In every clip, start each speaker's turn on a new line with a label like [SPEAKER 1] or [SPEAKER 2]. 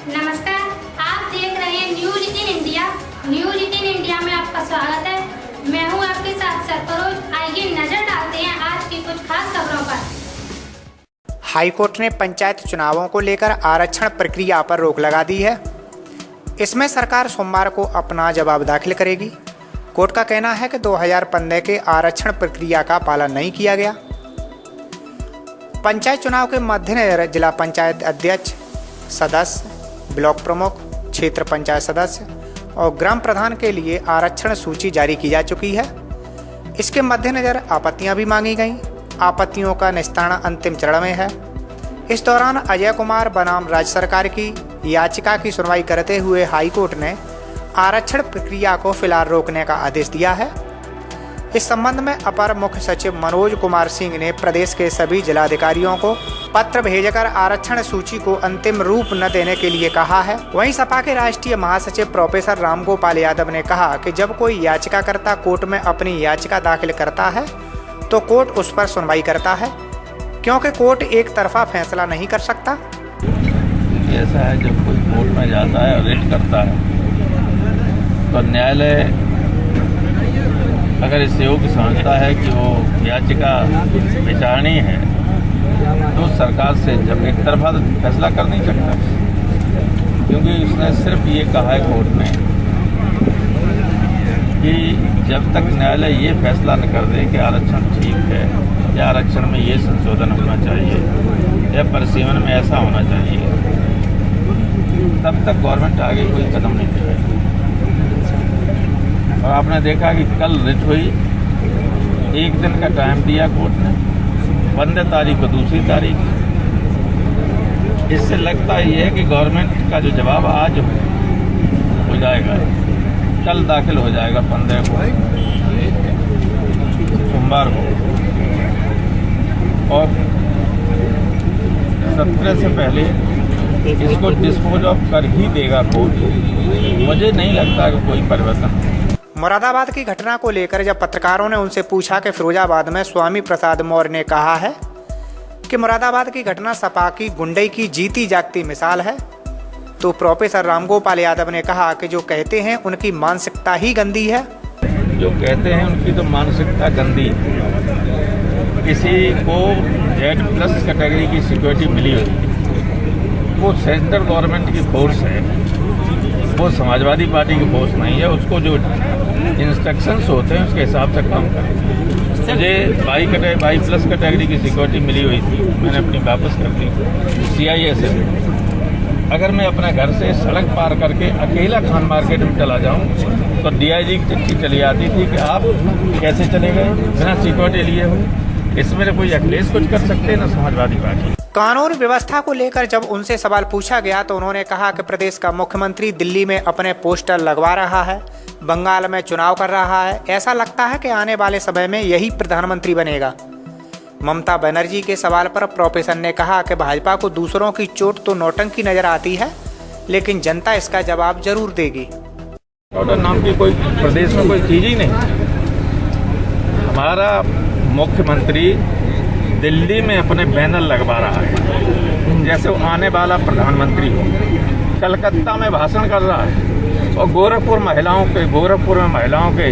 [SPEAKER 1] नमस्कार, आप देख रहे हैं news in India. News in India में आपका स्वागत है। मैं हूं आपके साथ सरफरोज। आइए नजर डालते हैं आज की कुछ खास खबरों पर।
[SPEAKER 2] हाईकोर्ट ने पंचायत चुनावों को लेकर आरक्षण प्रक्रिया पर रोक लगा दी है। इसमें सरकार सोमवार को अपना जवाब दाखिल करेगी। कोर्ट का कहना है कि 2015 के आरक्षण प्रक्रिया का पालन नहीं किया गया। पंचायत चुनाव के मद्देनजर जिला पंचायत अध्यक्ष, सदस्य, ब्लॉक प्रमुख, क्षेत्र पंचायत सदस्य और ग्राम प्रधान के लिए आरक्षण सूची जारी की जा चुकी है। इसके मद्देनजर आपत्तियां भी मांगी गईं। आपत्तियों का निस्तारण अंतिम चरण में है। इस दौरान अजय कुमार बनाम राज्य सरकार की याचिका की सुनवाई करते हुए हाईकोर्ट ने आरक्षण प्रक्रिया को फिलहाल रोकने का आदेश दिया है। इस संबंध में अपर मुख्य सचिव मनोज कुमार सिंह ने प्रदेश के सभी जिलाधिकारियों को पत्र भेजकर आरक्षण सूची को अंतिम रूप न देने के लिए कहा है। वहीं सपा के राष्ट्रीय महासचिव प्रोफेसर रामगोपाल यादव ने कहा कि जब कोई याचिकाकर्ता कोर्ट में अपनी याचिका दाखिल करता है तो कोर्ट उस पर सुनवाई करता है, क्योंकि कोर्ट एक तरफा फैसला नहीं कर सकता।
[SPEAKER 3] ऐसा है, जब कोई कोर्ट में जाता है, रिट करता है, तो न्यायालय अगर इस योग्य समझता है कि वो याचिका विचारणी है तो सरकार से जब एक तरफा फैसला कर नहीं सकता, क्योंकि उसने सिर्फ ये कहा है कोर्ट में कि जब तक न्यायालय ये फैसला न कर दे कि आरक्षण ठीक है या आरक्षण में ये संशोधन होना चाहिए या परिसीमन में ऐसा होना चाहिए, तब तक गवर्नमेंट आगे कोई कदम नहीं उठाएगी। और आपने देखा कि कल रिट हुई, एक दिन का टाइम दिया कोर्ट ने, 15 तारीख को दूसरी तारीख। इससे लगता ये है कि गवर्नमेंट का जो जवाब आज हो जाएगा, कल दाखिल हो जाएगा 15 को, सोमवार को, और 17 से पहले इसको डिस्पोज ऑफ कर ही देगा कोर्ट। मुझे नहीं लगता कि कोई परिवर्तन।
[SPEAKER 2] मुरादाबाद की घटना को लेकर जब पत्रकारों ने उनसे पूछा कि फिरोजाबाद में स्वामी प्रसाद मौर्य ने कहा है कि मुरादाबाद की घटना सपा की गुंडई की जीती जागती मिसाल है, तो प्रोफेसर रामगोपाल यादव ने कहा कि जो कहते हैं उनकी मानसिकता ही गंदी है।
[SPEAKER 3] जो कहते हैं उनकी तो मानसिकता गंदी है। किसी को Z+ कैटेगरी की सिक्योरिटी मिली हुई, वो सेंट्रल गवर्नमेंट की फोर्स है, वो समाजवादी पार्टी की फोर्स नहीं है। उसको जो इंस्ट्रक्शंस होते हैं उसके हिसाब से काम करें। मुझे Y+ कैटेगरी की सिक्योरिटी मिली हुई थी, मैंने अपनी वापस कर दी CIA से। अगर मैं अपने घर से सड़क पार करके अकेला खान मार्केट में चला जाऊं तो DIG की चिट्ठी चली आती थी कि आप कैसे चले गए बिना सिक्योरिटी लिए हुए। इसमें तो कोई अखिलेश कुछ कर सकते हैं ना समाजवादी पार्टी।
[SPEAKER 2] कानून व्यवस्था को लेकर जब उनसे सवाल पूछा गया तो उन्होंने कहा कि प्रदेश का मुख्यमंत्री दिल्ली में अपने पोस्टर लगवा रहा है, बंगाल में चुनाव कर रहा है। ऐसा लगता है कि आने वाले समय में यही प्रधानमंत्री बनेगा। ममता बनर्जी के सवाल पर प्रोफेसर ने कहा कि भाजपा को दूसरों की चोट तो नौटंकी नजर आती है, लेकिन जनता इसका जवाब जरूर देगी।
[SPEAKER 3] नाम की कोई प्रदेश में कोई चीज ही नहीं। हमारा मुख्यमंत्री दिल्ली में अपने बैनर लगवा रहा है जैसे वो आने वाला प्रधानमंत्री हो। कलकत्ता में भाषण कर रहा है और गोरखपुर में महिलाओं के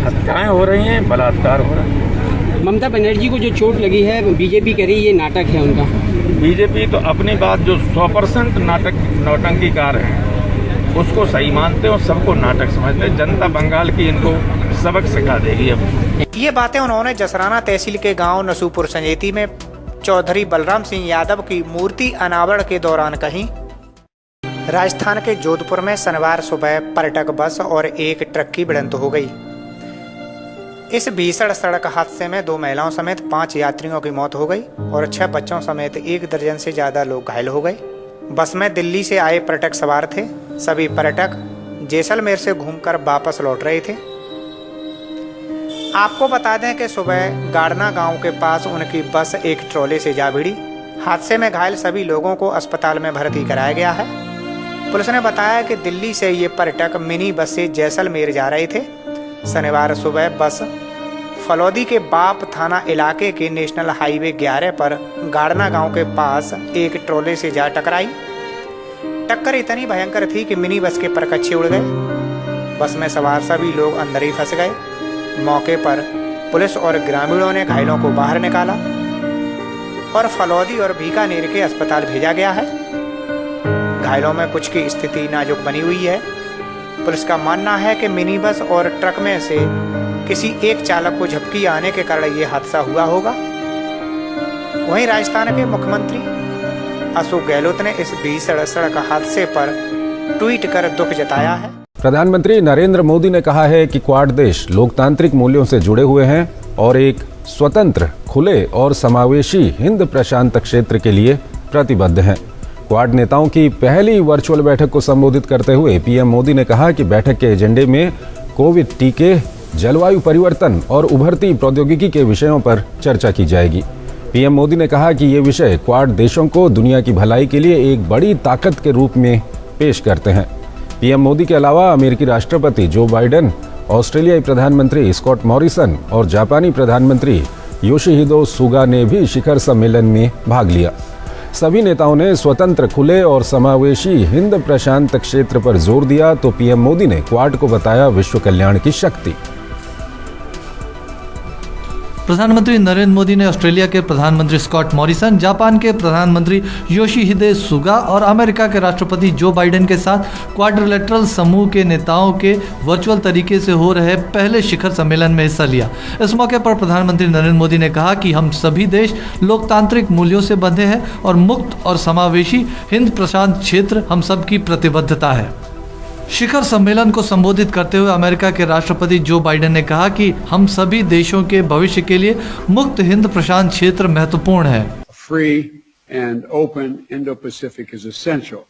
[SPEAKER 3] हत्याएं हो रही हैं, बलात्कार हो रहा है।
[SPEAKER 4] ममता बनर्जी को जो चोट लगी है, बीजेपी कह रही है ये नाटक है उनका।
[SPEAKER 3] बीजेपी तो अपनी बात जो 100% नौटंकीकार है उसको सही मानते हैं और सबको नाटक समझते हैं। जनता बंगाल की इनको सबक सिखा देगी। अब
[SPEAKER 2] ये बातें उन्होंने जसराना तहसील के गांव नसूपुर संजेती में चौधरी बलराम सिंह यादव की मूर्ति अनावरण के दौरान कही। राजस्थान के जोधपुर में शनिवार सुबह पर्यटक बस और एक ट्रक की भिड़ंत हो गई। इस भीषण सड़क हादसे में 2 महिलाओं समेत 5 यात्रियों की मौत हो गई और 6 बच्चों समेत 1 दर्जन से ज्यादा लोग घायल हो गए। बस में दिल्ली से आए पर्यटक सवार थे। सभी पर्यटक जैसलमेर से घूमकर वापस लौट रहे थे। आपको बता दें कि सुबह गाड़ना गांव के पास उनकी बस एक ट्रॉले से जा भिड़ी। हादसे में घायल सभी लोगों को अस्पताल में भर्ती कराया गया है। पुलिस ने बताया कि दिल्ली से ये पर्यटक मिनी बस से जैसलमेर जा रहे थे। शनिवार सुबह बस फलौदी के बाप थाना इलाके के नेशनल हाईवे 11 पर गाड़ना गांव के पास एक ट्रॉले से जा टकराई। टक्कर इतनी भयंकर थी कि मिनी बस के परकच्चे उड़ गए। बस में सवार सभी लोग अंदर ही फंस गए। मौके पर पुलिस और ग्रामीणों ने घायलों को बाहर निकाला और फलौदी और बीकानेर के अस्पताल भेजा गया है। घायलों में कुछ की स्थिति नाजुक बनी हुई है। पुलिस का मानना है कि मिनी बस और ट्रक में से किसी एक चालक को झपकी आने के कारण ये हादसा हुआ होगा। वहीं राजस्थान के मुख्यमंत्री अशोक गहलोत ने इस भीषण सड़क हादसे पर ट्वीट कर दुख जताया है।
[SPEAKER 5] प्रधानमंत्री नरेंद्र मोदी ने कहा है कि क्वाड देश लोकतांत्रिक मूल्यों से जुड़े हुए हैं और एक स्वतंत्र, खुले और समावेशी हिंद प्रशांत क्षेत्र के लिए प्रतिबद्ध हैं। क्वाड नेताओं की पहली वर्चुअल बैठक को संबोधित करते हुए पीएम मोदी ने कहा कि बैठक के एजेंडे में कोविड टीके, जलवायु परिवर्तन और उभरती प्रौद्योगिकी के विषयों पर चर्चा की जाएगी। पीएम मोदी ने कहा कि ये विषय क्वाड देशों को दुनिया की भलाई के लिए एक बड़ी ताकत के रूप में पेश करते हैं। पीएम मोदी के अलावा अमेरिकी राष्ट्रपति जो बाइडेन, ऑस्ट्रेलियाई प्रधानमंत्री स्कॉट मॉरिसन और जापानी प्रधानमंत्री योशिहिदे सुगा ने भी शिखर सम्मेलन में भाग लिया। सभी नेताओं ने स्वतंत्र, खुले और समावेशी हिंद प्रशांत क्षेत्र पर जोर दिया तो पीएम मोदी ने क्वाड को बताया विश्व कल्याण की शक्ति।
[SPEAKER 6] प्रधानमंत्री नरेंद्र मोदी ने ऑस्ट्रेलिया के प्रधानमंत्री स्कॉट मॉरिसन, जापान के प्रधानमंत्री योशिहिदे सुगा और अमेरिका के राष्ट्रपति जो बाइडेन के साथ क्वाड्रिलेटरल समूह के नेताओं के वर्चुअल तरीके से हो रहे पहले शिखर सम्मेलन में हिस्सा लिया। इस मौके पर प्रधानमंत्री नरेंद्र मोदी ने कहा कि हम सभी देश लोकतांत्रिक मूल्यों से बंधे हैं और मुक्त और समावेशी हिंद प्रशांत क्षेत्र हम सबकी प्रतिबद्धता है। शिखर सम्मेलन को संबोधित करते हुए अमेरिका के राष्ट्रपति जो बाइडेन ने कहा कि हम सभी देशों के भविष्य के लिए मुक्त हिंद प्रशांत क्षेत्र महत्वपूर्ण है।
[SPEAKER 7] Free and open Indo-Pacific is essential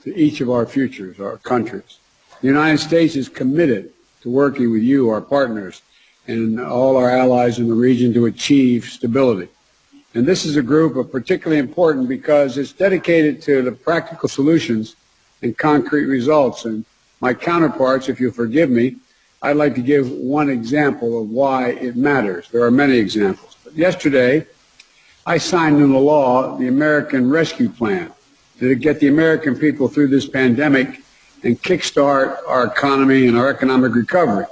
[SPEAKER 7] to each of our futures, our countries. The United States is committed to working with you, our partners, and all our allies in the region to achieve stability. And this is a group of particularly important because it's dedicated to the practical solutions and concrete results. And my counterparts, if you'll forgive me, I'd like to give one example of why it matters. There are many examples. But yesterday, I signed into law the American Rescue Plan to get the American people through this pandemic and kickstart our economy and our economic recovery.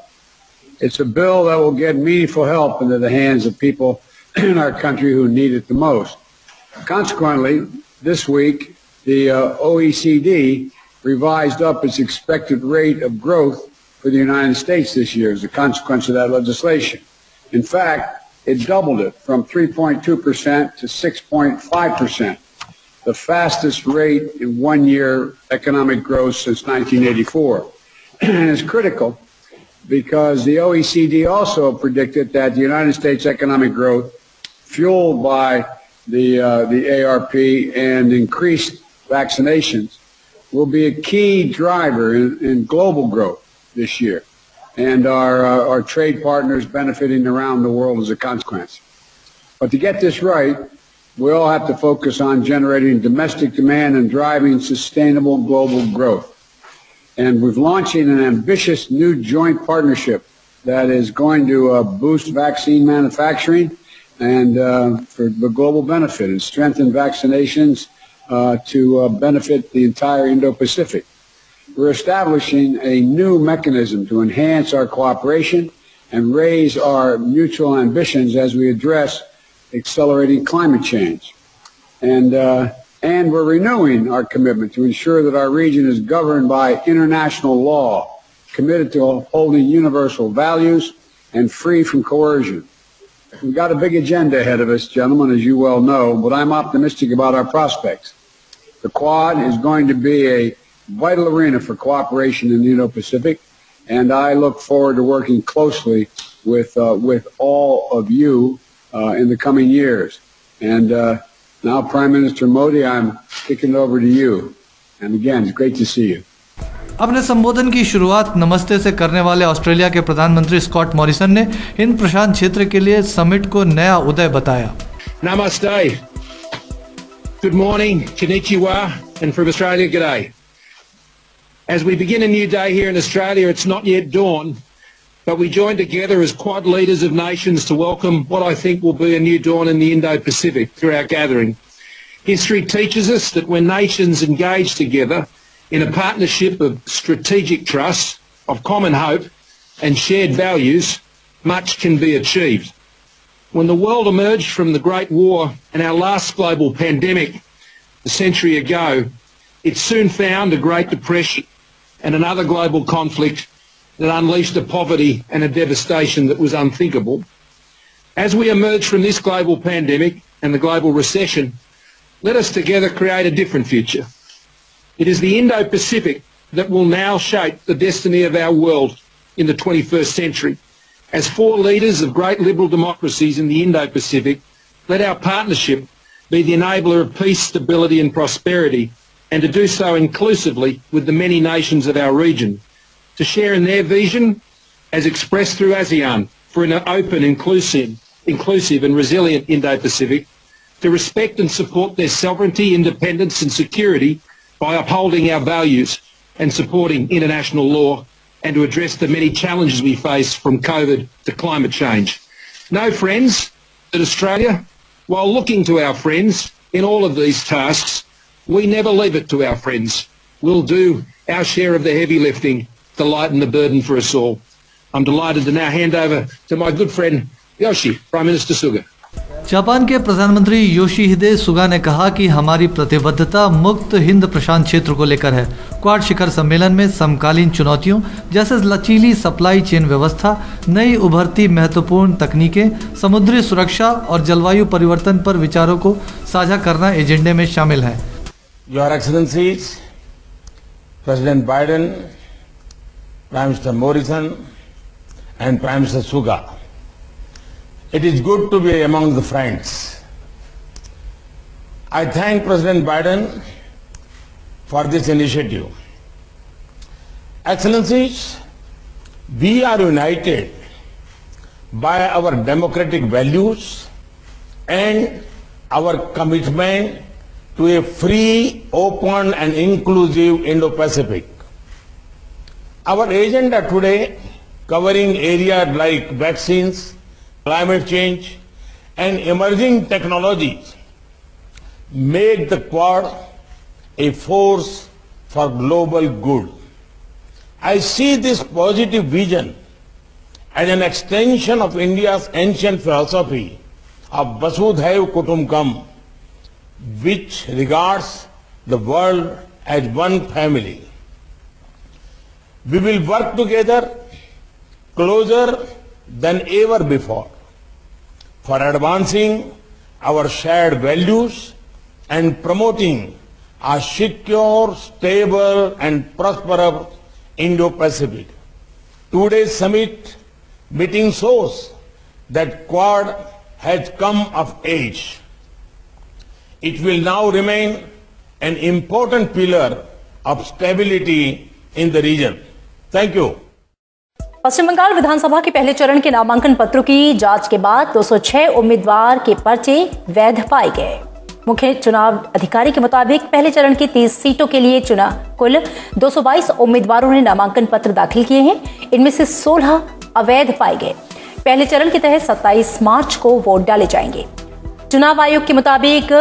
[SPEAKER 7] It's a bill that will get meaningful help into the hands of people in our country who need it the most. Consequently, this week, the OECD revised up its expected rate of growth for the United States this year as a consequence of that legislation. In fact, it doubled it from 3.2% to 6.5%, the fastest rate in 1 year economic growth since 1984. And it's critical because the OECD also predicted that the United States economic growth, fueled by the ARP and increased vaccinations, will be a key driver in global growth this year, and our trade partners benefiting around the world as a consequence. But to get this right, we all have to focus on generating domestic demand and driving sustainable global growth. And we're launching an ambitious new joint partnership that is going to boost vaccine manufacturing and for the global benefit and strengthen vaccinations to benefit the entire Indo-Pacific. We're establishing a new mechanism to enhance our cooperation and raise our mutual ambitions as we address accelerating climate change. And we're renewing our commitment to ensure that our region is governed by international law, committed to upholding universal values and free from coercion. We've got a big agenda ahead of us, gentlemen, as you well know, but I'm optimistic about our prospects. The Quad is going to be a vital arena for cooperation in the Indo-Pacific, and I look forward to working closely with all of you in the coming years. And now, Prime Minister Modi, I'm kicking it over to you. And again, it's great to see you.
[SPEAKER 6] अपने संबोधन की शुरुआत नमस्ते से करने वाले Australia के प्रधानमंत्री स्कॉट मॉरिसन ने हिंद प्रशांत क्षेत्र के लिए समिट को नया उदय बताया।
[SPEAKER 8] Namaste. Good morning, konnichiwa, and from Australia, g'day. As we begin a new day here in Australia, it's not yet dawn, but we join together as Quad leaders of nations to welcome what I think will be a new dawn in the Indo-Pacific through our gathering. History teaches us that when nations engage together in a partnership of strategic trust, of common hope and shared values, much can be achieved. When the world emerged from the Great War and our last global pandemic a century ago, it soon found a Great Depression and another global conflict that unleashed a poverty and a devastation that was unthinkable. As we emerge from this global pandemic and the global recession, let us together create a different future. It is the Indo-Pacific that will now shape the destiny of our world in the 21st century. As four leaders of great liberal democracies in the Indo-Pacific, let our partnership be the enabler of peace, stability and prosperity, and to do so inclusively with the many nations of our region, to share in their vision as expressed through ASEAN for an open, inclusive and resilient Indo-Pacific, to respect and support their sovereignty, independence and security by upholding our values and supporting international law, and to address the many challenges we face from COVID to climate change. Know, friends, that Australia, while looking to our friends in all of these tasks, we never leave it to our friends. We'll do our share of the heavy lifting to lighten the burden for us all. I'm delighted to now hand over to my good friend Yoshi, Prime Minister Suga.
[SPEAKER 6] Japan के प्रधानमंत्री Yoshihide Suga ने कहा कि हमारी प्रतिबद्धता मुक्त हिंद प्रशांत क्षेत्र को लेकर है। क्वाड शिखर सम्मेलन में समकालीन चुनौतियों जैसे लचीली सप्लाई चेन व्यवस्था, नई उभरती महत्वपूर्ण तकनीकें, समुद्री सुरक्षा और जलवायु परिवर्तन पर विचारों को साझा करना एजेंडे में शामिल है।
[SPEAKER 9] Your Excellencies, President Biden, Prime Minister Morrison and Prime Minister Suga, it is good to be among the friends. I thank President Biden for this initiative. Excellencies, we are united by our democratic values and our commitment to a free, open and inclusive Indo-Pacific. Our agenda today, covering areas like vaccines, climate change and emerging technologies, make the Quad a force for global good. I see this positive vision as an extension of India's ancient philosophy of Vasudhaiva Kutumbakam, which regards the world as one family. We will work together closer than ever before for advancing our shared values and promoting a secure, stable and prosperous Indo-Pacific. Today's summit meeting shows that Quad has come of age. It will now remain an important pillar of stability in the region. Thank you.
[SPEAKER 10] पश्चिम बंगाल विधानसभा के पहले चरण के नामांकन पत्रों की जांच के बाद 206 उम्मीदवार के पर्चे वैध पाए गए। मुख्य चुनाव अधिकारी के मुताबिक पहले चरण की 30 सीटों के लिए कुल 222 उम्मीदवारों ने नामांकन पत्र दाखिल किए हैं। इनमें से 16 अवैध पाए गए। पहले चरण के तहत 27 मार्च को वोट डाले जाएंगे। चुनाव आयोग के मुताबिक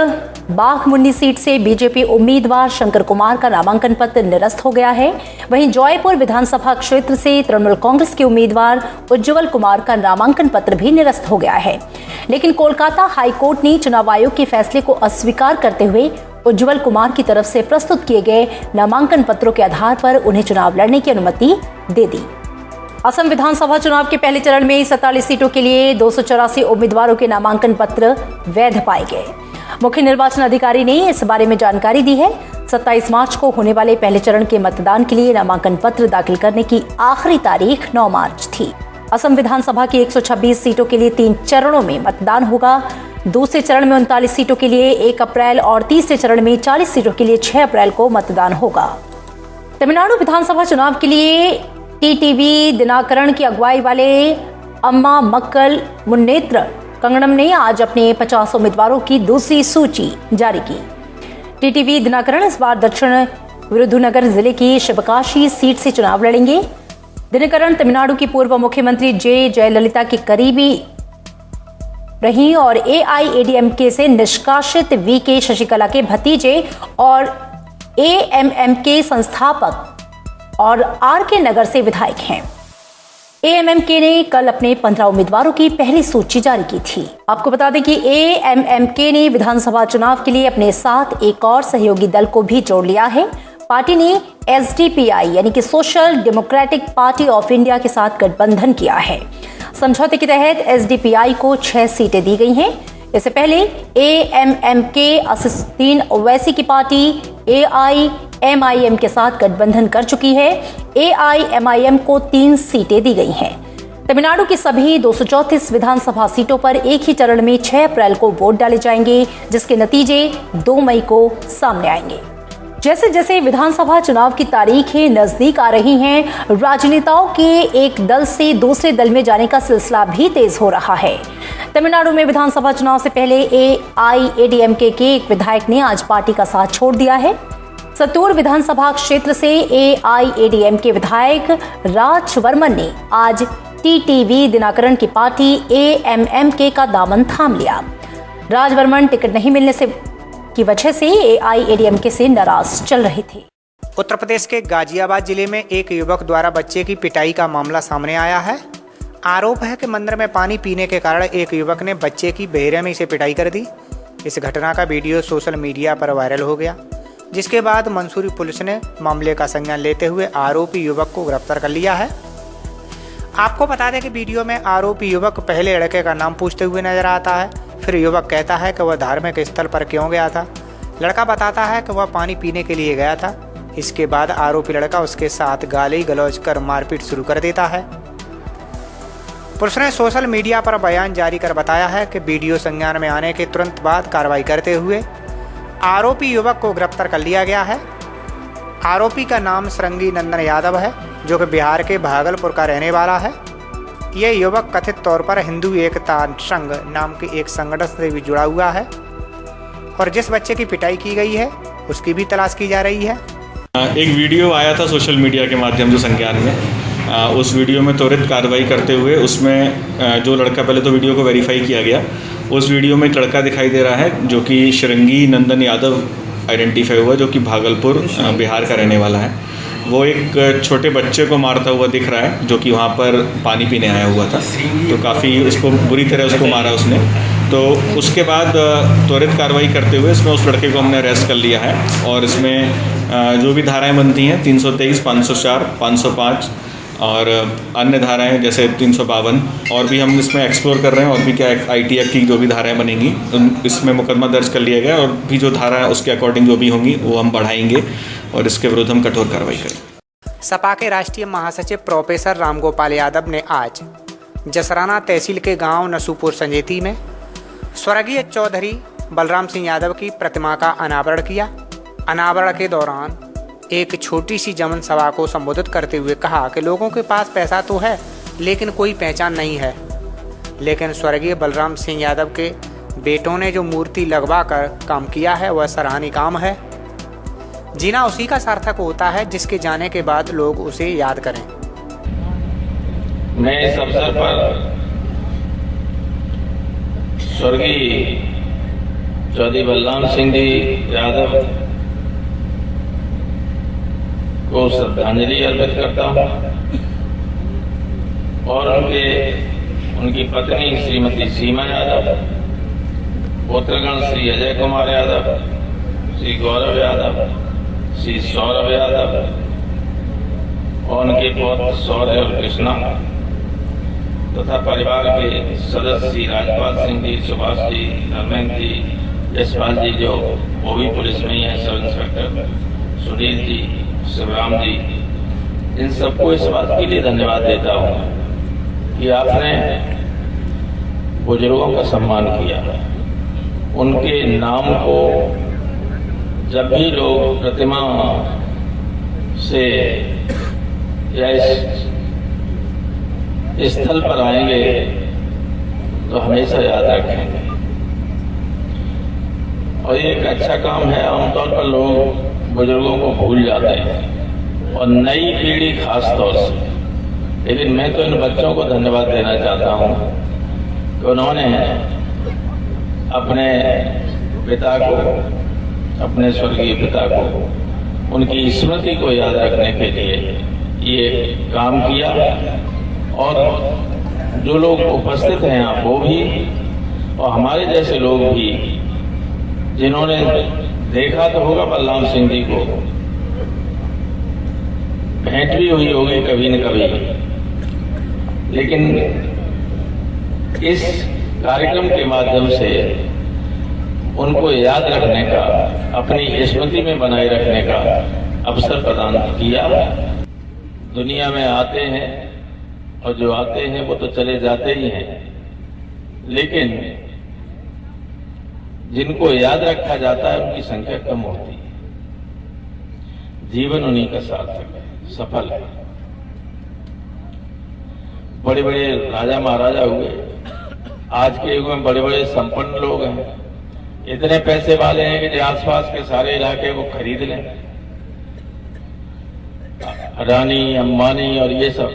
[SPEAKER 10] बाघमुंडी सीट से बीजेपी उम्मीदवार शंकर कुमार का नामांकन पत्र निरस्त हो गया है। वहीं जौयपुर विधानसभा क्षेत्र से तृणमूल कांग्रेस के उम्मीदवार उज्जवल कुमार का नामांकन पत्र भी निरस्त हो गया है। लेकिन कोलकाता हाईकोर्ट ने चुनाव आयोग के फैसले को अस्वीकार करते हुए उज्जवल कुमार की तरफ से प्रस्तुत किए गए नामांकन पत्रों के आधार पर उन्हें चुनाव लड़ने की अनुमति दे दी। असम विधानसभा चुनाव के पहले चरण में 47 सीटों के लिए 284 उम्मीदवारों के नामांकन पत्र वैध पाए गए। मुख्य निर्वाचन अधिकारी ने इस बारे में जानकारी दी है। 27 मार्च को होने वाले पहले चरण के मतदान के लिए नामांकन पत्र दाखिल करने की आखिरी तारीख 9 मार्च थी। असम विधानसभा की 126 सीटों के लिए 3 चरणों में मतदान होगा। दूसरे चरण में 39 सीटों के लिए 1 अप्रैल और तीसरे चरण में 40 सीटों के लिए 6 अप्रैल को मतदान होगा। तमिलनाडु विधानसभा चुनाव के लिए टीटीवी दिनाकरण की अगुवाई वाले अम्मा मक्कल मुन्नेत्र कंगड़म ने आज अपने 50 उम्मीदवारों की दूसरी सूची जारी की। टीटीवी दिनाकरण इस बार दक्षिण विरुधुनगर जिले की शिवकाशी सीट से चुनाव लड़ेंगे। दिनकरण तमिलनाडु की पूर्व मुख्यमंत्री जयललिता की करीबी रही और AIADMK से निष्कासित VK शशिकला के भतीजे और AMMK संस्थापक और RK नगर से विधायक हैं। AMMK ने कल अपने 15 उम्मीदवारों की पहली सूची जारी की थी। आपको बता दें कि AMMK ने विधानसभा चुनाव के लिए अपने साथ एक और सहयोगी दल को भी जोड़ लिया है। पार्टी ने SDPI यानी कि social democratic party of India के साथ गठबंधन किया है। समझौते के तहत SDPI को 6 सीटें दी गई हैं। इससे पहले AMMK असदुद्दीन ओवैसी की पार्टी AIMIM के साथ गठबंधन कर चुकी है। AIMIM को 3 सीटें दी गई हैं। तमिलनाडु की सभी 234 विधानसभा सीटों पर एक ही चरण में 6 अप्रैल को वोट डाले जाएंगे, जिसके नतीजे 2 मई को सामने आएंगे। जैसे जैसे विधानसभा चुनाव की तारीखें नजदीक आ रही हैं, राजनेताओं के एक दल से दूसरे दल में जाने का सिलसिला भी तेज हो रहा है। तमिलनाडु में विधानसभा चुनाव से पहले AIADMK के एक विधायक ने आज पार्टी का साथ छोड़ दिया है। सत्तूर विधानसभा क्षेत्र से AIADMK विधायक राज वर्मन ने आज TTV दिनाकरन की पार्टी AMMK का दामन थाम लिया। राज वर्मन टिकट नहीं मिलने की वजह से AIADMK से नाराज चल रहे थे।
[SPEAKER 2] उत्तर प्रदेश के गाजियाबाद जिले में एक युवक द्वारा बच्चे की पिटाई का मामला सामने आया है। आरोप है कि मंदिर में पानी पीने के कारण एक युवक ने बच्चे की बेरहमी से पिटाई कर दी। इस घटना का वीडियो सोशल मीडिया पर वायरल हो गया, जिसके बाद मंसूरी पुलिस ने मामले का संज्ञान लेते हुए आरोपी युवक को गिरफ्तार कर लिया है। आपको बता दें कि वीडियो में आरोपी युवक पहले लड़के का नाम पूछते हुए नजर आता है। फिर युवक कहता है कि वह धार्मिक स्थल पर क्यों गया था। लड़का बताता है कि वह पानी पीने के लिए गया था। इसके बाद आरोपी लड़का उसके साथ गाली गलौज कर मारपीट शुरू कर देता है। पुलिस ने सोशल मीडिया पर बयान जारी कर बताया है कि वीडियो संज्ञान में आने के तुरंत बाद कार्रवाई करते हुए आरोपी युवक को गिरफ्तार कर लिया गया है। आरोपी का नाम सरंगी नंदन यादव है, जो कि बिहार के भागलपुर का रहने वाला है। यह युवक कथित तौर पर हिंदू एकता संघ नाम के एक संगठन से भी जुड़ा हुआ है और जिस बच्चे की पिटाई की गई है उसकी भी तलाश की जा रही है।
[SPEAKER 11] एक वीडियो आया था सोशल मीडिया के माध्यम से संज्ञान में। उस वीडियो में त्वरित कार्रवाई करते हुए उसमें जो लड़का, पहले तो वीडियो को वेरीफाई किया गया, उस वीडियो में एक लड़का दिखाई दे रहा है जो कि सरंगी नंदन यादव आइडेंटिफाई हुआ, जो कि भागलपुर बिहार का रहने वाला है। वो एक छोटे बच्चे को मारता हुआ दिख रहा है, जो कि वहाँ पर पानी पीने आया हुआ था। तो काफ़ी उसको बुरी तरह उसको मारा उसने। तो उसके बाद त्वरित कार्रवाई करते हुए इसमें उस लड़के को हमने अरेस्ट कर लिया है और इसमें जो भी धाराएं बनती हैं 323, 504, 505 और अन्य धाराएं जैसे 352 और भी हम इसमें एक्सप्लोर कर रहे हैं। और भी क्या IT एक्ट की जो भी धाराएं बनेंगी इसमें मुकदमा दर्ज कर लिया गया और भी जो धारा है उसके अकॉर्डिंग जो भी होंगी वो हम बढ़ाएंगे और इसके विरुद्ध हम कठोर कार्रवाई करेंगे।
[SPEAKER 2] सपा के राष्ट्रीय महासचिव प्रोफेसर रामगोपाल यादव ने आज जसराना तहसील के गांव नसूपुर संजेती में स्वर्गीय चौधरी बलराम सिंह यादव की प्रतिमा का अनावरण किया। अनावरण के दौरान एक छोटी सी जमन सभा को संबोधित करते हुए कहा कि लोगों के पास पैसा तो है लेकिन कोई पहचान नहीं है। लेकिन स्वर्गीय बलराम सिंह यादव के बेटों ने जो मूर्ति लगवा कर काम किया है वह सराहनीय काम है। जीना उसी का सार्थक होता है जिसके जाने के बाद लोग उसे याद करें।
[SPEAKER 3] मैं इस अवसर पर स्वर्गीय चौधरी बलराम सिंह जी यादव को श्रद्धांजलि अर्पित करता हूँ और उनकी पत्नी श्रीमती सीमा यादव, पुत्रगण श्री अजय कुमार यादव, श्री गौरव यादव, श्री सौरभ यादव और उनके पौत्र सौर्य और कृष्णा तथा परिवार के सदस्य श्री राजपाल सिंह जी, सुभाष जी, धर्मेंद्र जी, यशपाल जी जो वो भी पुलिस में ही है, सब इंस्पेक्टर सुनील जी, शिवराम जी, इन सबको इस बात के लिए धन्यवाद देता हूँ कि आपने बुजुर्गों का सम्मान किया। उनके नाम को जब भी लोग प्रतिमा से या इस स्थल पर आएंगे तो हमेशा याद रखेंगे। और ये एक अच्छा काम है। आमतौर पर लोग बुजुर्गों को भूल जाते हैं और नई पीढ़ी खास तौर से। लेकिन मैं तो इन बच्चों को धन्यवाद देना चाहता हूँ कि उन्होंने अपने पिता को, अपने स्वर्गीय पिता को, उनकी स्मृति को याद रखने के लिए ये काम किया। और जो लोग उपस्थित हैं यहाँ, वो भी और हमारे जैसे लोग भी, जिन्होंने देखा तो होगा बलराम सिंह जी को, भेंट भी हुई होगी कभी न कभी, लेकिन इस कार्यक्रम के माध्यम से उनको याद रखने का, अपनी स्मृति में बनाए रखने का अवसर प्रदान किया। दुनिया में आते हैं और जो आते हैं वो तो चले जाते ही हैं, लेकिन जिनको याद रखा जाता है उनकी संख्या कम होती है। जीवन उन्हीं का सार्थक है, सफल है। बड़े बड़े राजा महाराजा हुए, आज के युग में बड़े बड़े संपन्न लोग हैं, इतने पैसे वाले हैं कि जो आसपास के सारे इलाके वो खरीद लें। अडानी, अंबानी और ये सब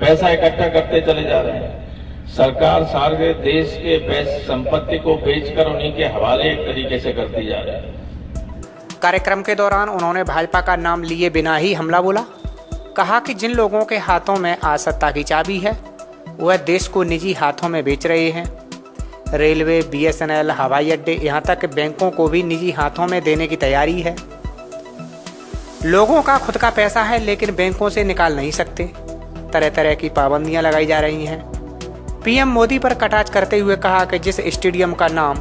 [SPEAKER 3] पैसा इकट्ठा करते चले जा रहे हैं। सरकार सारे देश के पैसे संपत्ति को बेचकर उन्हीं के हवाले एक तरीके से करती जा रही है।
[SPEAKER 2] कार्यक्रम के दौरान उन्होंने भाजपा का नाम लिए बिना ही हमला बोला। कहा कि जिन लोगों के हाथों में आज सत्ता की चाबी है, वह देश को निजी हाथों में बेच रहे हैं। रेलवे, BSNL, हवाई अड्डे, यहाँ तक बैंकों को भी निजी हाथों में देने की तैयारी है। लोगों का खुद का पैसा है, लेकिन बैंकों से निकाल नहीं सकते। तरह तरह की पाबंदियां लगाई जा रही हैं। पीएम मोदी पर कटाक्ष करते हुए कहा कि जिस स्टेडियम का नाम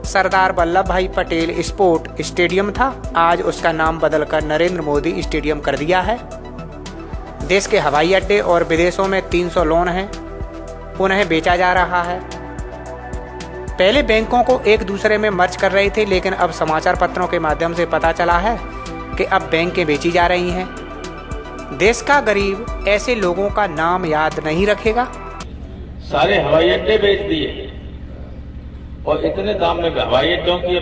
[SPEAKER 2] सरदार वल्लभ भाई पटेल स्पोर्ट स्टेडियम था, आज उसका नाम बदलकर नरेंद्र मोदी स्टेडियम कर दिया है। देश के हवाई अड्डे और विदेशों में 300 लोन हैं, उन्हें बेचा जा रहा है। पहले बैंकों को एक दूसरे में मर्ज कर रहे थे, लेकिन अब समाचार पत्रों के माध्यम से पता चला है कि अब बैंकें बेची जा रही हैं। देश का गरीब ऐसे लोगों का नाम याद नहीं रखेगा।
[SPEAKER 3] सारे हवाई अड्डे बेच दिए और इतने दाम में हवाई अड्डों की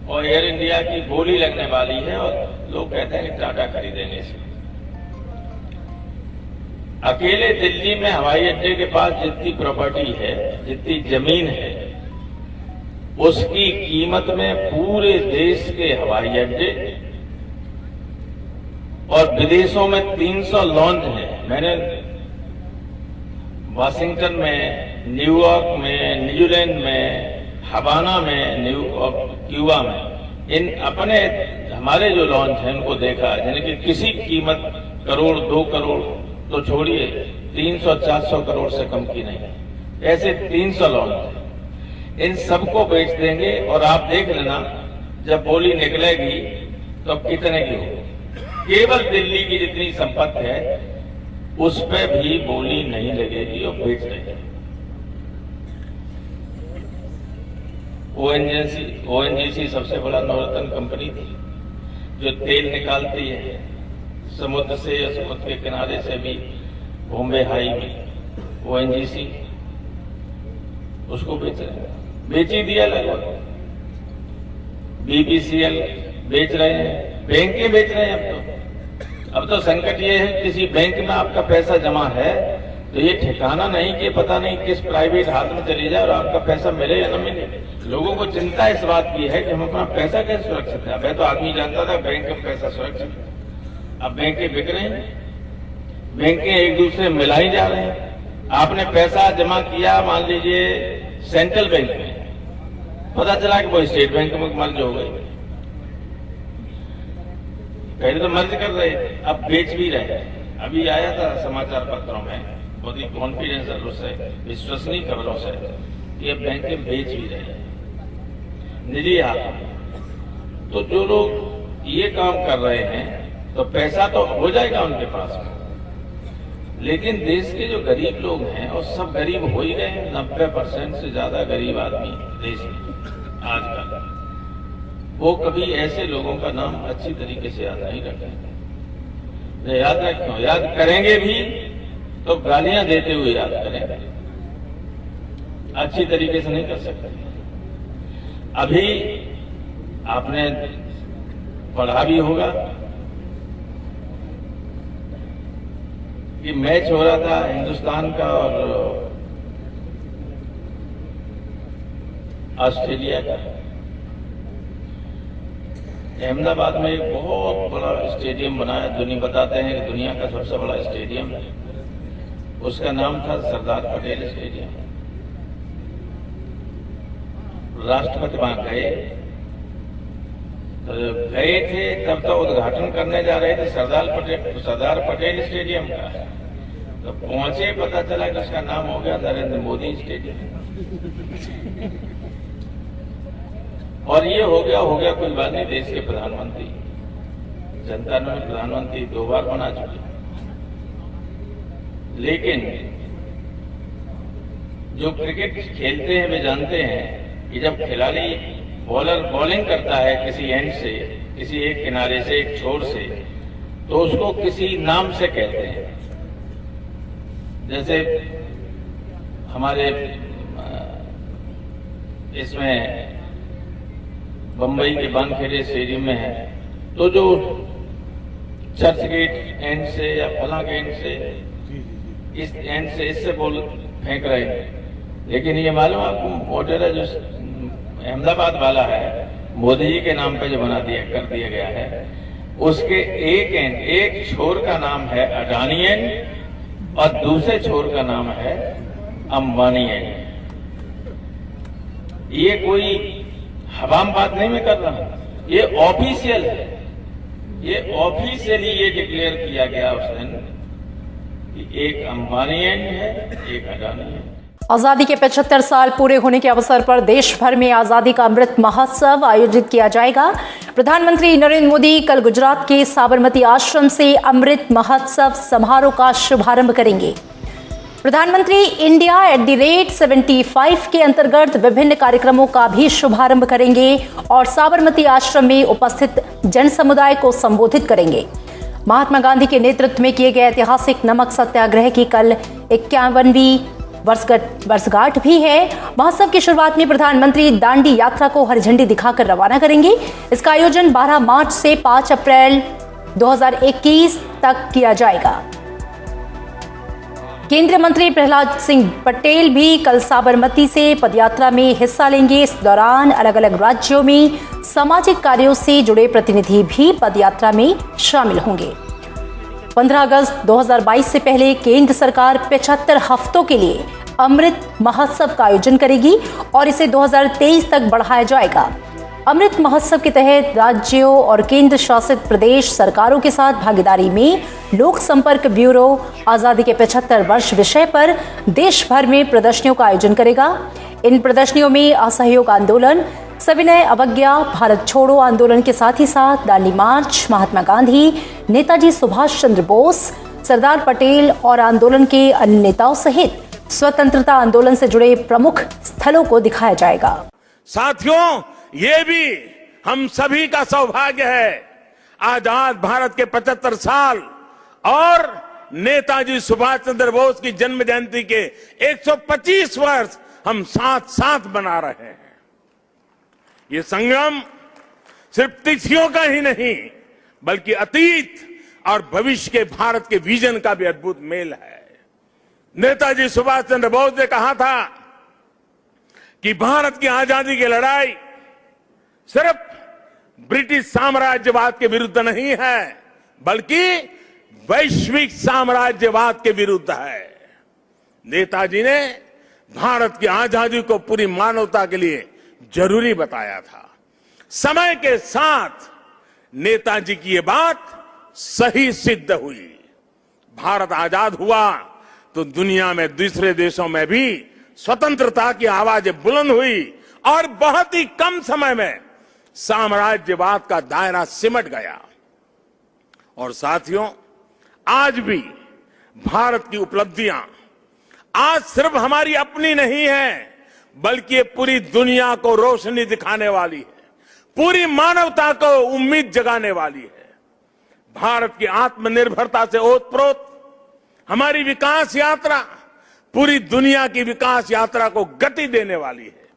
[SPEAKER 3] और एयर इंडिया की बोली लगने वाली है, और लोग कहते हैं कि टाटा खरीदेंगे इसे। अकेले दिल्ली में हवाई अड्डे के पास जितनी प्रॉपर्टी है, जितनी जमीन है, उसकी कीमत में पूरे देश के हवाई अड्डे और विदेशों में 300 लॉन्च हैं। मैंने वाशिंगटन में, न्यूयॉर्क में, न्यूजीलैंड में, हवाना में, क्यूबा में, इन अपने हमारे जो लॉन्च हैं उनको देखा, जिनकी किसी कीमत करोड़, 2 करोड़ तो छोड़िए, 300-400 करोड़ से कम की नहीं। ऐसे 300 लॉन्च, इन सबको बेच देंगे और आप देख लेना जब बोली निकलेगी तो कितने की होगी। केवल दिल्ली की जितनी संपत्ति है उस पे भी बोली नहीं लगेगी और बेच देंगे। ONGC सबसे बड़ा नवरत्न कंपनी थी जो तेल निकालती है समुद्र से या समुद्र के किनारे से भी, बॉम्बे हाई में ONGC, उसको बेच रहे हैं, बेच ही दिया लगभग। BPCL बेच रहे हैं, बैंकें बेच रहे हैं। अब तो संकट ये है, किसी बैंक में आपका पैसा जमा है तो ये ठिकाना नहीं कि पता नहीं किस प्राइवेट हाथ में चली जाए और आपका पैसा मिले या न मिले। लोगों को चिंता इस बात की है कि हम अपना पैसा कैसे सुरक्षित है। मैं तो आदमी जानता था बैंक में पैसा सुरक्षित है, अब बैंकें बिक रही हैं, बैंकें एक दूसरे मिलाई जा रहे हैं। आपने पैसा जमा किया मान लीजिए सेंट्रल बैंक में, पता चला कि वो स्टेट बैंक में मर्ज हो गई। पहले तो मर्ज कर रहे थे, अब बेच भी रहे हैं। अभी आया था समाचार पत्रों में, बहुत ही कॉन्फिडेंशियल से, विश्वसनीय खबरों से, कि अब बैंकें बेच भी रहे हैं निजी हाथ में। तो जो लोग ये काम कर रहे हैं तो पैसा तो हो जाएगा उनके पास में, लेकिन देश के जो गरीब लोग हैं और सब गरीब हो ही गए हैं। 90% से ज्यादा गरीब आदमी देश में आजकल, वो कभी ऐसे लोगों का नाम अच्छी तरीके से याद नहीं रखेंगे। याद रखें, याद करेंगे भी तो गालियां देते हुए याद करेंगे, अच्छी तरीके से नहीं कर सकते। अभी आपने पढ़ा भी होगा कि मैच हो रहा था हिंदुस्तान का और ऑस्ट्रेलिया का है। अहमदाबाद में एक बहुत बड़ा स्टेडियम बना है, दुनिया बताते हैं कि दुनिया का सबसे बड़ा स्टेडियम है। उसका नाम था सरदार पटेल स्टेडियम। राष्ट्रपति वहां गए थे, तब तो उद्घाटन करने जा रहे थे सरदार पटेल स्टेडियम का। तो पहुंचे, पता चला कि उसका नाम हो गया नरेंद्र मोदी स्टेडियम। और ये हो गया कोई बात नहीं, देश के प्रधानमंत्री, जनता ने प्रधानमंत्री 2 बार बना चुके। लेकिन जो क्रिकेट खेलते हैं वे जानते हैं कि जब खिलाड़ी बॉलर बॉलिंग करता है किसी एंड से, किसी एक किनारे से, एक छोर से, तो उसको किसी नाम से कहते हैं। जैसे हमारे इसमें बंबई के वानखेड़े स्टेडियम में है, तो जो चर्च गेट एंड से या फला के एंड से, इस एंड से इससे बॉल फेंक रहे हैं। लेकिन ये मालूम आपको, मोटेरा जो अहमदाबाद वाला है, मोदी जी के नाम पे जो कर दिया गया है, उसके एक छोर का नाम है अडानी एंड और दूसरे छोर का नाम है अंबानी एंड। ये कोई हवाम बात नहीं मैं कर रहा, ये ऑफिशियल है, ये ऑफिशियली ये डिक्लेयर किया गया उस दिन कि एक अंबानी एंड है, एक अडानी है।
[SPEAKER 10] आजादी के 75 साल पूरे होने के अवसर पर देश भर में आजादी का अमृत महोत्सव आयोजित किया जाएगा। प्रधानमंत्री नरेंद्र मोदी कल गुजरात के साबरमती आश्रम से अमृत महोत्सव समारोह का शुभारंभ करेंगे। प्रधानमंत्री इंडिया @75 के अंतर्गत विभिन्न कार्यक्रमों का भी शुभारंभ करेंगे और साबरमती आश्रम में उपस्थित जन समुदाय को संबोधित करेंगे। महात्मा गांधी के नेतृत्व में किए गए ऐतिहासिक नमक सत्याग्रह की कल 51वीं वर्षगांठ भी है। महोत्सव की शुरुआत में प्रधानमंत्री दांडी यात्रा को हरी झंडी दिखाकर रवाना करेंगे। इसका आयोजन 12 मार्च से 5 अप्रैल 2021 तक किया जाएगा। केंद्रीय मंत्री प्रहलाद सिंह पटेल भी कल साबरमती से पदयात्रा में हिस्सा लेंगे। इस दौरान अलग अलग राज्यों में सामाजिक कार्यों से जुड़े प्रतिनिधि भी पदयात्रा में शामिल होंगे। 15 अगस्त 2022 से पहले केंद्र सरकार 75 हफ्तों के लिए अमृत महोत्सव का आयोजन करेगी और इसे 2023 तक बढ़ाया जाएगा। अमृत महोत्सव के तहत राज्यों और केंद्र शासित प्रदेश सरकारों के साथ भागीदारी में लोक संपर्क ब्यूरो आजादी के 75 वर्ष विषय पर देश भर में प्रदर्शनियों का आयोजन करेगा। इन प्रदर्शनियों में असहयोग आंदोलन, सविनय अवज्ञा, भारत छोड़ो आंदोलन के साथ ही साथ दांडी मार्च, महात्मा गांधी, नेताजी सुभाष चंद्र बोस, सरदार पटेल और आंदोलन के अन्य नेताओं सहित स्वतंत्रता आंदोलन से जुड़े प्रमुख स्थलों को दिखाया जाएगा।
[SPEAKER 9] साथियों, ये भी हम सभी का सौभाग्य है, आजाद भारत के 75 साल और नेताजी सुभाष चंद्र बोस की जन्म जयंती के 125 वर्ष हम साथ साथ मना रहे हैं। ये संगम सिर्फ तिथियों का ही नहीं, बल्कि अतीत और भविष्य के भारत के विजन का भी अद्भुत मेल है। नेताजी सुभाष चंद्र बोस ने कहा था कि भारत की आजादी की लड़ाई सिर्फ ब्रिटिश साम्राज्यवाद के विरुद्ध नहीं है, बल्कि वैश्विक साम्राज्यवाद के विरुद्ध है। नेताजी ने भारत की आजादी को पूरी मानवता के लिए जरूरी बताया था। समय के साथ नेताजी की ये बात सही सिद्ध हुई। भारत आजाद हुआ तो दुनिया में दूसरे देशों में भी स्वतंत्रता की आवाजें बुलंद हुई और बहुत ही कम समय में साम्राज्यवाद का दायरा सिमट गया। और साथियों, आज भी भारत की उपलब्धियां आज सिर्फ हमारी अपनी नहीं है, बल्कि ये पूरी दुनिया को रोशनी दिखाने वाली है, पूरी मानवता को उम्मीद जगाने वाली है। भारत की आत्मनिर्भरता से ओतप्रोत हमारी विकास यात्रा पूरी दुनिया की विकास यात्रा को गति देने वाली है।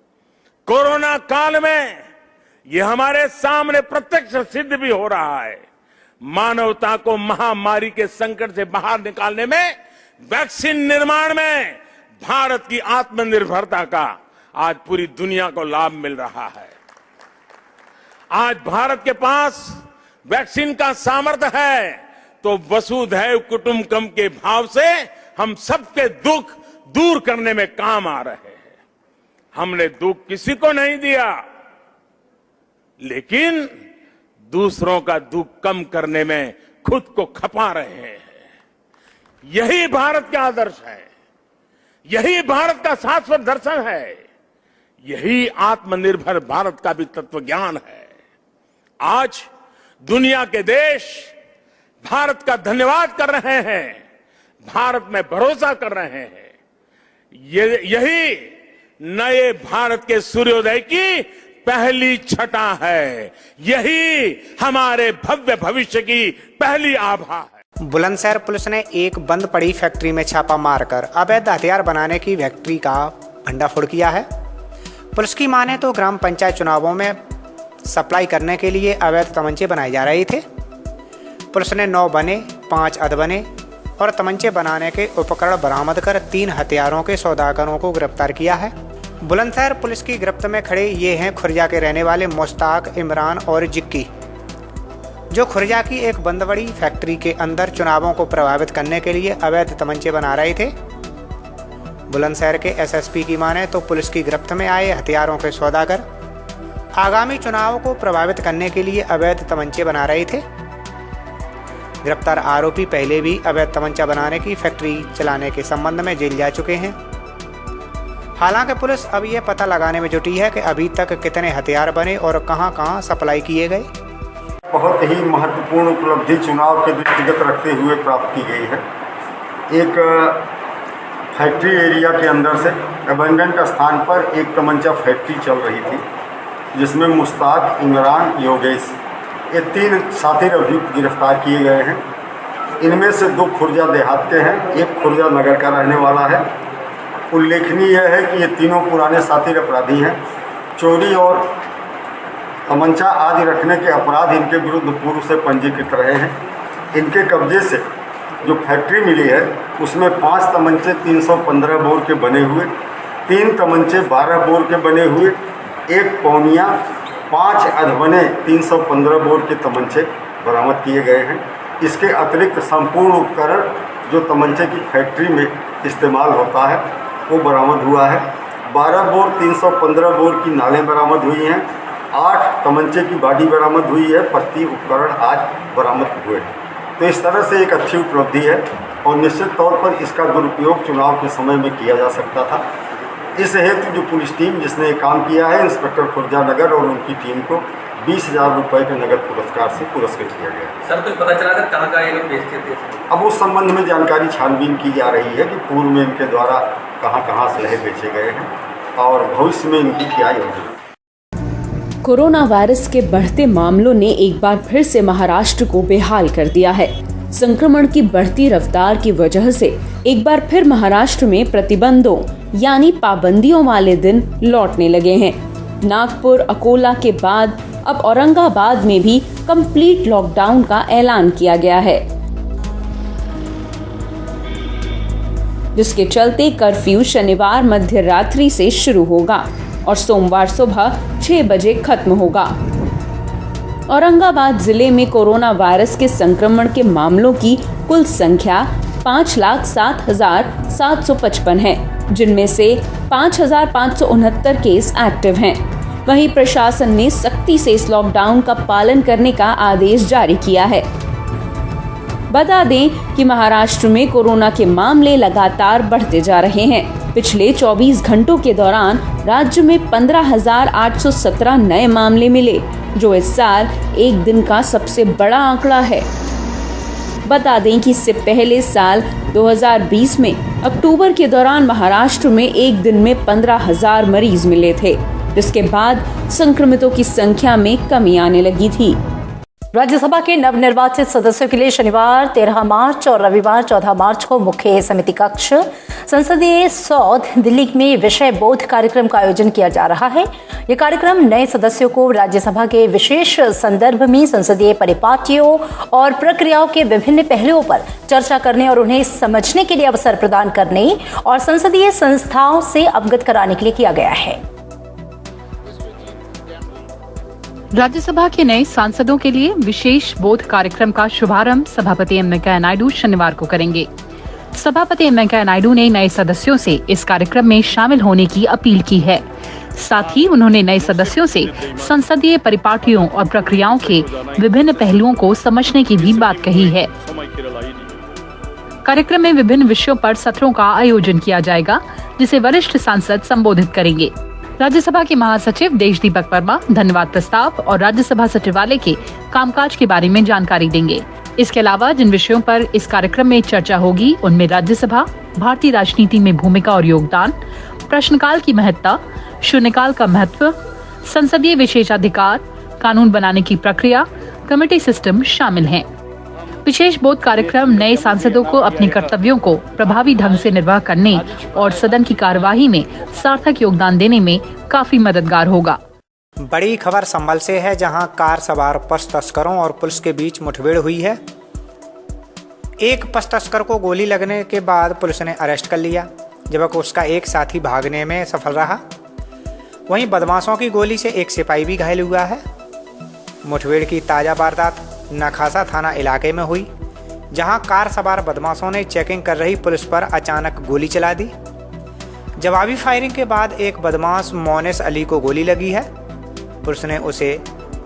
[SPEAKER 9] कोरोना काल में ये हमारे सामने प्रत्यक्ष सिद्ध भी हो रहा है। मानवता को महामारी के संकट से बाहर निकालने में, वैक्सीन निर्माण में भारत की आत्मनिर्भरता का
[SPEAKER 12] आज पूरी दुनिया को लाभ मिल रहा है। आज भारत के पास वैक्सीन का सामर्थ्य है तो वसुधैव कुटुंबकम के भाव से हम सबके दुख दूर करने में काम आ रहे हैं। हमने दुख किसी को नहीं दिया, लेकिन दूसरों का दुख कम करने में खुद को खपा रहे हैं। यही भारत का आदर्श है, यही भारत का शाश्वत दर्शन है, यही आत्मनिर्भर भारत का भी तत्वज्ञान है। आज दुनिया के देश भारत का धन्यवाद कर रहे हैं, भारत में भरोसा कर रहे हैं। यही नए भारत के सूर्योदय की पहली छटा है, यही हमारे भव्य भविष्य की पहली आभा है।
[SPEAKER 2] बुलंदशहर पुलिस ने एक बंद पड़ी फैक्ट्री में छापा मारकर अवैध हथियार बनाने की फैक्ट्री का भंडाफोड़ किया है। पुलिस की माने तो ग्राम पंचायत चुनावों में सप्लाई करने के लिए अवैध तमंचे बनाए जा रहे थे। पुलिस ने 9 बने, 5 अधबने और तमंचे बनाने के उपकरण बरामद कर 3 हथियारों के सौदागरों को गिरफ्तार किया है। बुलंदशहर पुलिस की गिरफ्त में खड़े ये हैं खुर्जा के रहने वाले मुश्ताक, इमरान और जिक्की, जो खुर्जा की एक बंद बड़ी फैक्ट्री के अंदर चुनावों को प्रभावित करने के लिए अवैध तमंचे बना रहे थे। बुलंदशहर के एसएसपी की माने तो पुलिस की गिरफ्त में आए हथियारों के सौदागर आगामी चुनाव को प्रभावित करने के लिए अवैध तमंचे बना रहे थे। गिरफ्तार आरोपी पहले भी अवैध तमंचा बनाने की फैक्ट्री चलाने के संबंध में जेल जा चुके हैं। हालांकि पुलिस अब यह पता लगाने में जुटी है कि अभी तक कितने हथियार बने और कहां-कहां सप्लाई किए गए।
[SPEAKER 13] बहुत ही महत्वपूर्ण उपलब्धि चुनाव के दृष्टिगत रखते हुए प्राप्त की गई है। एक फैक्ट्री एरिया के अंदर से अबंडन स्थान पर एक तमंचा फैक्ट्री चल रही थी, जिसमें मुश्ताक, इमरान, योगेश ये 3 साथी अभियुक्त गिरफ्तार किए गए हैं। इनमें से 2 खुर्जा देहात के हैं, एक खुर्जा नगर का रहने वाला है। उल्लेखनीय यह है कि ये तीनों पुराने साथी अपराधी हैं। चोरी और तमंचा आदि रखने के अपराध इनके विरुद्ध पूर्व से पंजीकृत रहे हैं। इनके कब्जे से जो फैक्ट्री मिली है उसमें 5 तमंचे 315 बोर के बने हुए, 3 तमंचे 12 बोर के बने हुए, 1 पौनिया, 5 अधबने 315 बोर के तमंचे बरामद किए गए हैं। इसके अतिरिक्त संपूर्ण उपकरण जो तमंचे की फैक्ट्री में इस्तेमाल होता है वो बरामद हुआ है। 12 बोर 315 बोर की नालें बरामद हुई हैं। 8 तमंचे की बाडी बरामद हुई है। प्रति उपकरण आज बरामद हुए हैं। तो इस तरह से एक अच्छी उपलब्धि है और निश्चित तौर पर इसका दुरुपयोग चुनाव के समय में किया जा सकता था। इस हेतु जो पुलिस टीम जिसने काम किया है, इंस्पेक्टर खुर्जा नगर और उनकी टीम को 20,000 रुपये के नगद पुरस्कार से पुरस्कृत किया गया।
[SPEAKER 14] सर कुछ पता चला था कहाँ ये लोग बेचते थे?
[SPEAKER 13] अब उस संबंध में जानकारी छानबीन की जा रही है कि पूर्व में इनके द्वारा कहाँ असलहे बेचे गए हैं और भविष्य में इनकी क्या योजना।
[SPEAKER 15] कोरोना वायरस के बढ़ते मामलों ने एक बार फिर से महाराष्ट्र को बेहाल कर दिया है। संक्रमण की बढ़ती रफ्तार की वजह से एक बार फिर महाराष्ट्र में प्रतिबंधों यानी पाबंदियों वाले दिन लौटने लगे हैं। नागपुर, अकोला के बाद अब औरंगाबाद में भी कंप्लीट लॉकडाउन का ऐलान किया गया है, जिसके चलते कर्फ्यू शनिवार मध्य रात्रि से शुरू होगा और सोमवार सुबह 6 बजे खत्म होगा। औरंगाबाद जिले में कोरोना वायरस के संक्रमण के मामलों की कुल संख्या 5,07,755 है, जिनमें से 5,569 केस एक्टिव हैं। वहीं प्रशासन ने सख्ती से इस लॉकडाउन का पालन करने का आदेश जारी किया है। बता दें कि महाराष्ट्र में कोरोना के मामले लगातार बढ़ते जा रहे हैं। पिछले 24 घंटों के दौरान राज्य में 15,817 नए मामले मिले, जो इस साल एक दिन का सबसे बड़ा आंकड़ा है। बता दें कि इससे पहले साल 2020 में अक्टूबर के दौरान महाराष्ट्र में एक दिन में 15,000 मरीज मिले थे, जिसके बाद संक्रमितों की संख्या में कमी आने लगी थी।
[SPEAKER 10] राज्यसभा के नवनिर्वाचित सदस्यों के लिए शनिवार 13 मार्च और रविवार 14 मार्च को मुख्य समिति कक्ष संसदीय सौध दिल्ली में विषय बोध कार्यक्रम का आयोजन किया जा रहा है। ये कार्यक्रम नए सदस्यों को राज्यसभा के विशेष संदर्भ में संसदीय परिपाटियों और प्रक्रियाओं के विभिन्न पहलुओं पर चर्चा करने और उन्हें समझने के लिए अवसर प्रदान करने और संसदीय संस्थाओं से अवगत कराने के लिए किया गया है।
[SPEAKER 16] राज्यसभा के नए सांसदों के लिए विशेष बोध कार्यक्रम का शुभारंभ सभापति एम वेंकैया नायडू शनिवार को करेंगे। सभापति एम वेंकैया नायडू ने नए सदस्यों से इस कार्यक्रम में शामिल होने की अपील की है। साथ ही उन्होंने नए सदस्यों से संसदीय परिपाटियों और प्रक्रियाओं के विभिन्न पहलुओं को समझने की भी बात कही है। कार्यक्रम में विभिन्न विषयों पर सत्रों का आयोजन किया जाएगा, जिसे वरिष्ठ सांसद संबोधित करेंगे। राज्यसभा के महासचिव देश दीपक वर्मा धन्यवाद प्रस्ताव और राज्यसभा सचिवालय के कामकाज के बारे में जानकारी देंगे। इसके अलावा जिन विषयों पर इस कार्यक्रम में चर्चा होगी उनमें राज्यसभा, भारतीय राजनीति में भूमिका और योगदान, प्रश्नकाल की महत्ता, शून्यकाल का महत्व, संसदीय विशेषाधिकार, कानून बनाने की प्रक्रिया, कमेटी सिस्टम शामिल हैं। विशेष बोध कार्यक्रम नए सांसदों को अपने कर्तव्यों को प्रभावी ढंग से निर्वाह करने और सदन की कार्यवाही में सार्थक योगदान देने में काफी मददगार होगा।
[SPEAKER 2] बड़ी खबर संभल से है, जहां कार सवार पशु तस्करों और पुलिस के बीच मुठभेड़ हुई है। एक पशु तस्कर को गोली लगने के बाद पुलिस ने अरेस्ट कर लिया, जबकि उसका एक साथी भागने में सफल रहा। वहीं बदमाशों की गोली से एक सिपाही भी घायल हुआ है। मुठभेड़ की ताज़ा वारदात नखासा थाना इलाके में हुई, जहां कार सवार बदमाशों ने चेकिंग कर रही पुलिस पर अचानक गोली चला दी। जवाबी फायरिंग के बाद एक बदमाश मोनिस अली को गोली लगी है। पुलिस ने उसे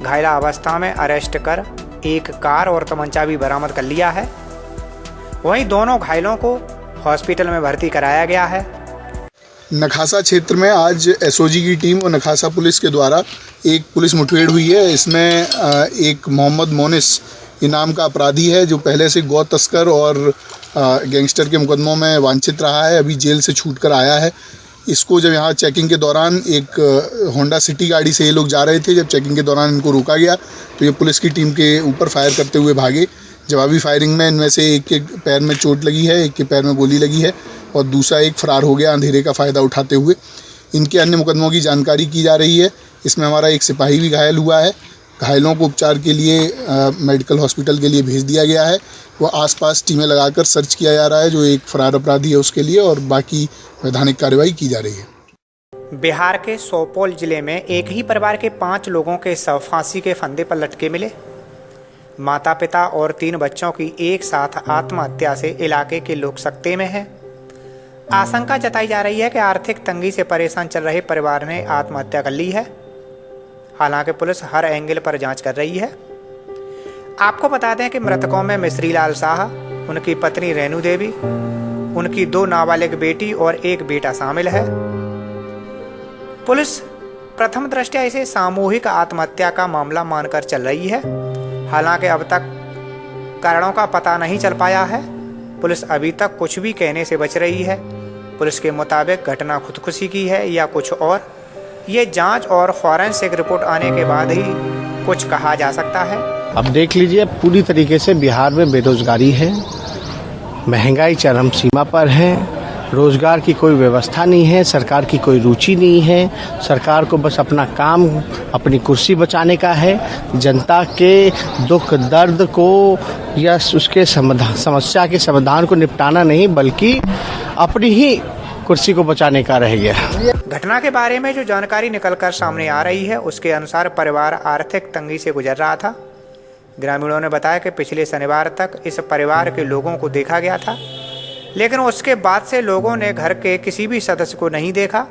[SPEAKER 2] घायला अवस्था में अरेस्ट कर एक कार और तमंचा भी बरामद कर लिया है। वहीं दोनों घायलों को हॉस्पिटल में भर्ती कराया गया है।
[SPEAKER 17] नखासा क्षेत्र में आज एसओजी की टीम और नखासा पुलिस के द्वारा एक पुलिस मुठभेड़ हुई है। इसमें एक मोहम्मद मोनिस इनाम का अपराधी है, जो पहले से गौ तस्कर और गैंगस्टर के मुकदमों में वांछित रहा है, अभी जेल से छूट कर आया है। इसको जब यहाँ चेकिंग के दौरान एक होंडा सिटी गाड़ी से ये लोग जा रहे थे, जब चेकिंग के दौरान इनको रोका गया तो ये पुलिस की टीम के ऊपर फायर करते हुए भागे। जवाबी फायरिंग में इनमें से एक के पैर में चोट लगी है, एक के पैर में गोली लगी है और दूसरा एक फरार हो गया अंधेरे का फ़ायदा उठाते हुए। इनके अन्य मुकदमों की जानकारी की जा रही है। इसमें हमारा एक सिपाही भी घायल हुआ है। घायलों को उपचार के लिए मेडिकल हॉस्पिटल के लिए भेज दिया गया है। वो आसपास टीमें लगाकर सर्च किया जा रहा है, जो एक फरार अपराधी है उसके लिए, और बाकी वैधानिक कार्रवाई की जा रही है।
[SPEAKER 2] बिहार के सुपौल जिले में एक ही परिवार के 5 लोगों के शव फांसी के फंदे पर लटके मिले। माता पिता और 3 बच्चों की एक साथ आत्महत्या से इलाके के लोग सकते में हैं। आशंका जताई जा रही है कि आर्थिक तंगी से परेशान चल रहे परिवार ने आत्महत्या कर ली है। हालांकि पुलिस हर एंगल पर जांच कर रही है। आपको बता दें कि मृतकों में मिश्री लाल शाह, उनकी पत्नी रेणु देवी, उनकी 2 नाबालिग बेटी और एक बेटा शामिल है। पुलिस प्रथम दृष्टया इसे सामूहिक आत्महत्या का मामला मानकर चल रही है। हालांकि अब तक कारणों का पता नहीं चल पाया है। पुलिस अभी तक कुछ भी कहने से बच रही है। पुलिस के मुताबिक घटना खुदकुशी की है या कुछ और, ये जांच और फॉरेंसिक रिपोर्ट आने के बाद ही कुछ कहा जा सकता है।
[SPEAKER 18] अब देख लीजिए, पूरी तरीके से बिहार में बेरोजगारी है, महंगाई चरम सीमा पर है, रोजगार की कोई व्यवस्था नहीं है, सरकार की कोई रुचि नहीं है। सरकार को बस अपना काम, अपनी कुर्सी बचाने का है। जनता के दुख दर्द को या उसके समस्या के समाधान को निपटाना नहीं, बल्कि अपनी ही कुर्सी को बचाने का रह गया।
[SPEAKER 2] घटना के बारे में जो जानकारी निकलकर सामने आ रही है, उसके अनुसार परिवार आर्थिक तंगी से गुजर रहा था। ग्रामीणों ने बताया कि पिछले शनिवार तक इस परिवार के लोगों को देखा गया था, लेकिन उसके बाद से लोगों ने घर के किसी भी सदस्य को नहीं देखा।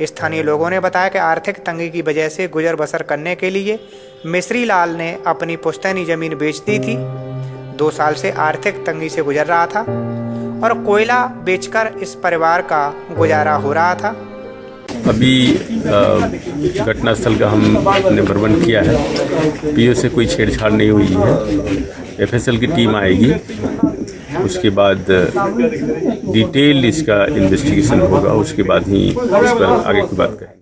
[SPEAKER 2] स्थानीय लोगों ने बताया कि आर्थिक तंगी की वजह से गुजर बसर करने के लिए मिश्री लाल ने अपनी पुश्तैनी जमीन बेच दी थी। 2 साल से आर्थिक तंगी से गुजर रहा था और कोयला बेचकर इस परिवार का गुजारा हो रहा था।
[SPEAKER 19] अभी घटनास्थल का हमने भ्रमण किया है। पीओ से कोई छेड़छाड़ नहीं हुई है। एफएसएल की टीम आएगी, उसके बाद डिटेल इसका इन्वेस्टिगेशन होगा, उसके बाद ही इस पर आगे की बात करें।